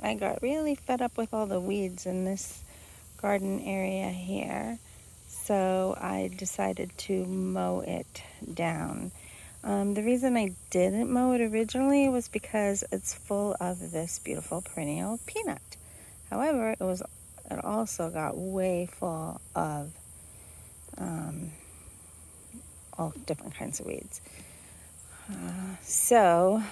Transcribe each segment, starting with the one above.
I got really fed up with all the weeds in this garden area here, so I decided to mow it down. The reason I didn't mow it originally was because it's full of this beautiful perennial peanut. However, it also got way full of all different kinds of weeds. So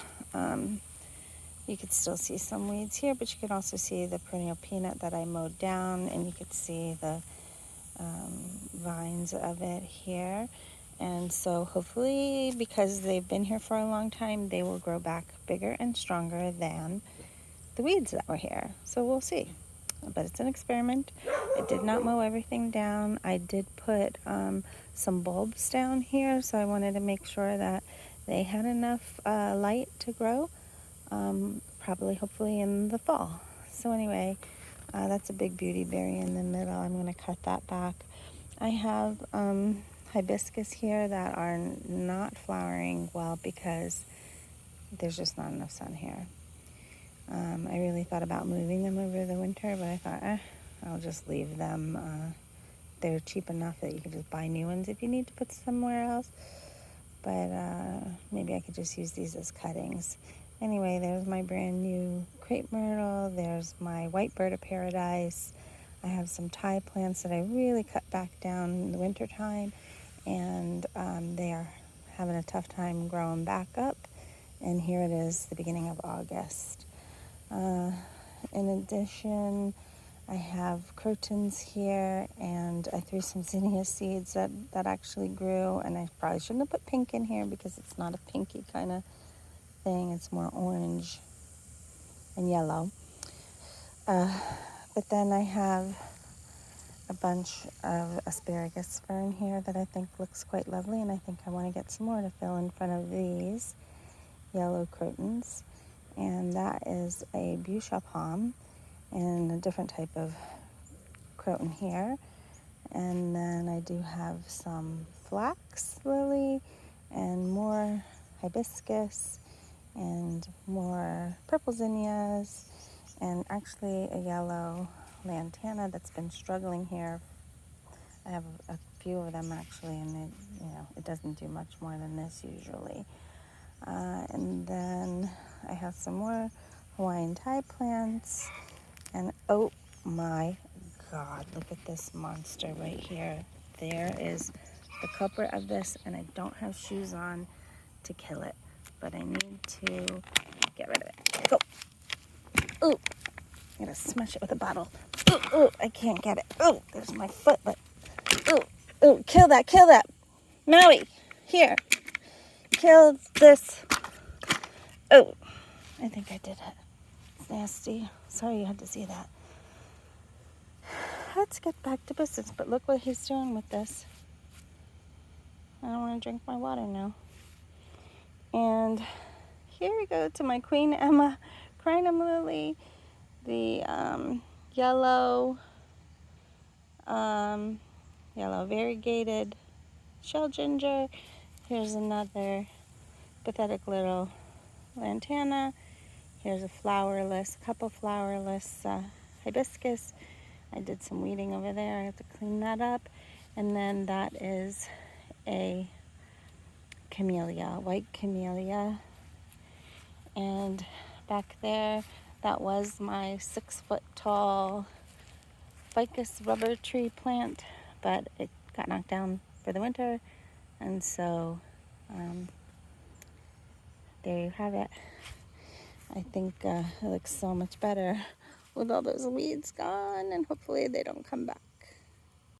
you could still see some weeds here, but you could also see the perennial peanut that I mowed down, and you could see the vines of it here. And so hopefully, because they've been here for a long time, they will grow back bigger and stronger than the weeds that were here. So we'll see. But it's an experiment. I did not mow everything down. I did put some bulbs down here, so I wanted to make sure that they had enough light to grow, probably hopefully in the fall. So anyway, that's a big beauty berry in the middle. I'm going to cut that back. I have hibiscus here that are not flowering well because there's just not enough sun here. I really thought about moving them over the winter, but I thought, I'll just leave them. They're cheap enough that you can just buy new ones if you need to put somewhere else. But maybe I could just use these as cuttings. Anyway, there's my brand new crepe myrtle. There's my white bird of paradise. I have some Thai plants that I really cut back down in the winter time, and they are having a tough time growing back up. And here it is, the beginning of August. In addition, I have crotons here, and I threw some zinnia seeds that actually grew, and I probably shouldn't have put pink in here because it's not a pinky kind of thing. It's more orange and yellow. But then I have a bunch of asparagus fern here that I think looks quite lovely, and I think I want to get some more to fill in front of these yellow crotons. And that is a Busha palm and a different type of croton here. And then I do have some flax lily and more hibiscus and more purple zinnias and actually a yellow lantana that's been struggling here. I have a few of them actually, and it doesn't do much more than this usually. And then I have some more Hawaiian Thai plants. And oh my God, look at this monster right here. There is the culprit of this, and I don't have shoes on to kill it, but I need to get rid of it. Go. Ooh, I'm gonna smash it with a bottle. Ooh, I can't get it. Ooh, there's my foot, but ooh, kill that. Maui, here. Kill this. Oh, I think I did it. It's nasty. Sorry you had to see that. Let's get back to business, but look what he's doing with this. I don't want to drink my water now. And here we go to my Queen Emma crinum lily, the yellow variegated shell ginger. Here's another pathetic little lantana. Here's a couple flowerless hibiscus. I did some weeding over there. I have to clean that up. And then that is a white camellia. And back there, that was my 6-foot tall ficus rubber tree plant, but it got knocked down for the winter. And so there you have it. I think it looks so much better with all those weeds gone, and hopefully they don't come back.